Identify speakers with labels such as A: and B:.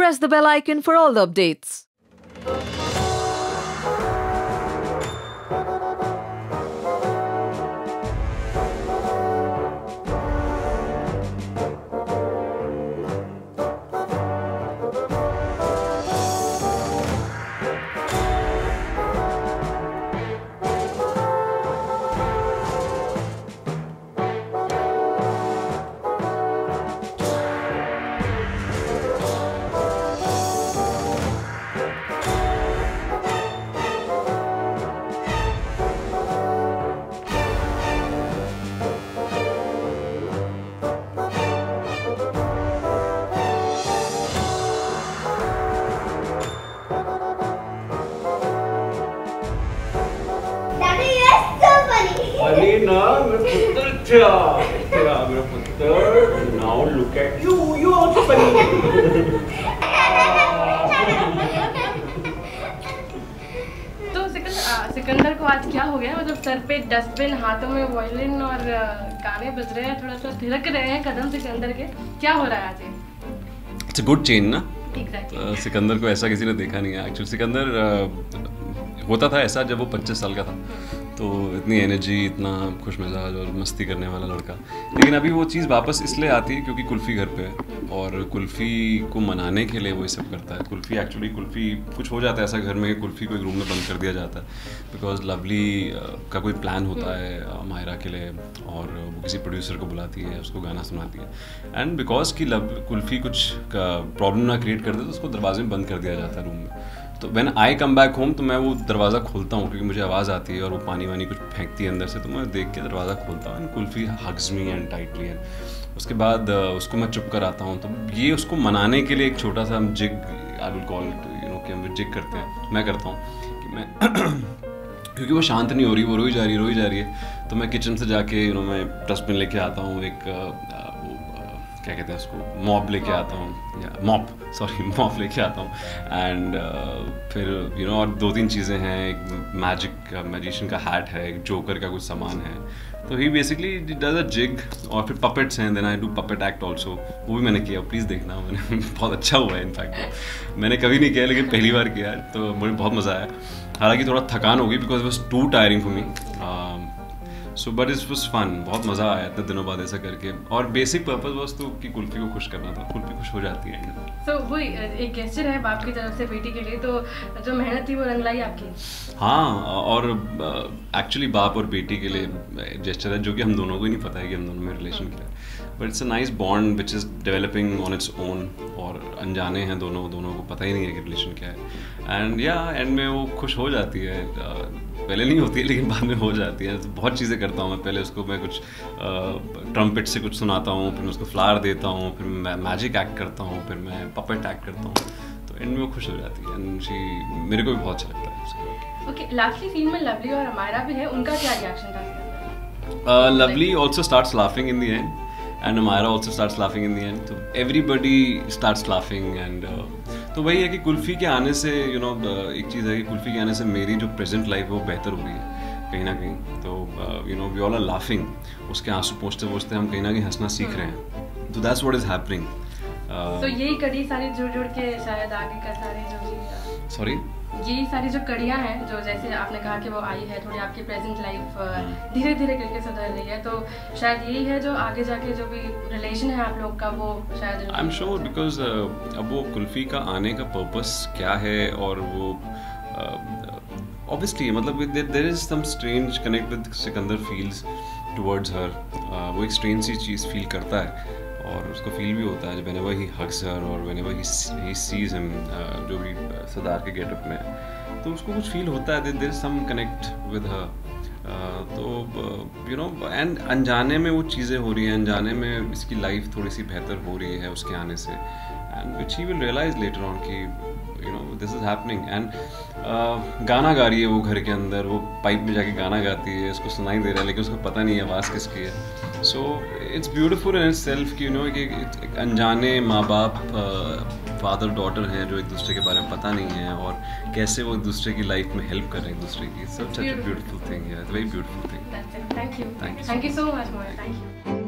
A: press the bell icon for all the updates.
B: अरे ना मेरा पुत्र तेरा मेरा पुत्र now look at you also funny.
C: तो सिकंदर को आज क्या हो गया, मतलब सर पे डस्टबिन, हाथों में वायलिन और गाने बज रहे हैं, थोड़ा सा थिरक रहे हैं कदम सिकंदर के, क्या हो रहा है आज?
D: इट्स अ गुड चेंज ना।
C: Exactly.
D: सिकंदर को ऐसा किसी ने देखा नहीं है एक्चुअली। सिकंदर होता था ऐसा जब वो 25 साल का था, तो इतनी एनर्जी, इतना खुश मिजाज और मस्ती करने वाला लड़का। लेकिन अभी वो चीज़ वापस इसलिए आती है क्योंकि कुल्फ़ी घर पे है और कुल्फ़ी को मनाने के लिए वो ये सब करता है। कुल्फ़ी कुछ हो जाता है ऐसा घर में, कुल्फ़ी को एक रूम में बंद कर दिया जाता है बिकॉज लवली का कोई प्लान होता है मायरा के लिए और वो किसी प्रोड्यूसर को बुलाती है, उसको गाना सुनाती है एंड बिकॉज की कुल्फ़ी कुछ प्रॉब्लम ना क्रिएट कर दे तो उसको दरवाजे में बंद कर दिया जाता है रूम में। तो when I come back home तो मैं वो दरवाज़ा खोलता हूँ क्योंकि मुझे आवाज़ आती है और वो पानी वानी कुछ फेंकती है अंदर से, तो मैं देख के दरवाज़ा खोलता हूँ and kulfi hugs me and tightly and उसके बाद उसको मैं चुप कर आता हूँ। तो ये उसको मनाने के लिए एक छोटा सा हम jig, I will call it, you know, कि हम जिग करते हैं, मैं करता हूँ कि मैं क्योंकि वो शांत नहीं हो रही, वो रोई जा रही है, तो मैं किचन से जाके मैं डस्टबिन लेके आता हूँ, एक क्या कहते हैं उसको, मॉप लेके आता हूँ, या मॉप लेके आता हूँ एंड फिर और 2-3 चीज़ें हैं, एक मैजिशियन का हैट है, एक जोकर का कुछ सामान है, तो he basically does a jig. और फिर पपेट्स हैं, then I do puppet act also, वो भी मैंने किया, प्लीज़ देखना, मैंने बहुत अच्छा हुआ है। इनफैक्ट मैंने कभी नहीं किया लेकिन पहली बार किया तो मुझे बहुत मज़ा आया। हालांकि थोड़ा थकान होगी because it was too tiring for me, so but it was fun, बहुत मज़ा आया इतने दिनों बाद ऐसा करके। और बेसिक पर्पस वाज तो कि कुल्फ़ी को खुश करना था, कुल्फ़ी खुश हो जाती है।
C: तो वही एक गेस्चर है बाप की तरफ से बेटी के लिए, तो जो मेहनत थी वो रंग लाई आपकी।
D: हाँ, और एक्चुअली बाप और बेटी के लिए जेस्चर है जो कि हम दोनों को ही नहीं पता है कि हम दोनों में रिलेशन क्या है, but it's a nice bond which is developing on its own, और अनजाने हैं दोनों को पता ही नहीं है कि रिलेशन क्या है। एंड एंड में वो खुश हो जाती है, पहले नहीं होती है लेकिन बाद में हो जाती है। तो बहुत चीज़ें करता हूँ मैं, पहले उसको मैं कुछ ट्रम्पेट से कुछ सुनाता हूँ, फिर मैं उसको फ्लावर देता हूँ, फिर मैं मैजिक एक्ट करता हूँ, फिर मैं पपेट एक्ट करता हूँ, तो एंड में वो खुश हो जाती है एंड मेरे को भी बहुत अच्छा लगता है उसको।
C: ओके, लास्टली सीन में लवली और अमायरा भी है, उनका क्या रिएक्शन था?
D: Lovely also starts laughing in the end and Amyra also starts laughing in the end, तो एवरीबडी स्टार्ट्स लाफिंग एंड तो वही है कि कुल्फ़ी के आने से एक चीज़ है कि कुल्फ़ी के आने से मेरी जो प्रेजेंट लाइफ है वो बेहतर हो गई है कहीं ना कहीं। तो वी ऑल आर लाफिंग, उसके आंसू पोंछते हम कहीं ना कहीं हंसना सीख रहे हैं, तो दैट्स व्हाट इज हैपनिंग।
C: तो यही कड़ी सारी जुड़ के शायद आगे का सारे जो भी
D: सॉरी
C: यही सारी जो कड़ियाँ हैं, जो जैसे आपने कहा कि वो आई है, थोड़ी आपकी प्रेजेंट लाइफ धीरे धीरे करके सुधर रही है, तो शायद यही है जो आगे जाके जो भी रिलेशन है आप लोग का वो शायद
D: आई एम श्योर बिकॉज अब वो कुल्फ़ी का आने का पर्पस क्या है, और वो ऑब्वियसली मतलब there is some strange connect with Sikandar feels towards her, वो एक स्ट्रेंज सी चीज़ फील करता है और उसको फील भी होता है व्हेनेवर ही हग्स हर और व्हेनेवर ही सीज हिम, जो भी सरदार के गेटअप में, तो उसको कुछ फील होता है, there is some connect with her. तो एंड अनजाने में वो चीज़ें हो रही हैं, अनजाने में इसकी लाइफ थोड़ी सी बेहतर हो रही है उसके आने से, and which he will realise later on कि दिस इज़ हैपनिंग। एंड गाना गा रही है वो घर के अंदर, वो पाइप में जाके गाना गाती है, उसको सुनाई दे रहा है लेकिन उसको पता नहीं है आवाज़ किसकी है। So it's beautiful in its self कि कि एक अनजाने माँ बाप फादर डॉटर हैं जो एक दूसरे के बारे में पता नहीं है और कैसे वो एक दूसरे की लाइफ में हेल्प कर रहे हैं एक दूसरे की। सच अ ब्यूटीफुल थिंग है, very beautiful thing.
C: Thank you so much.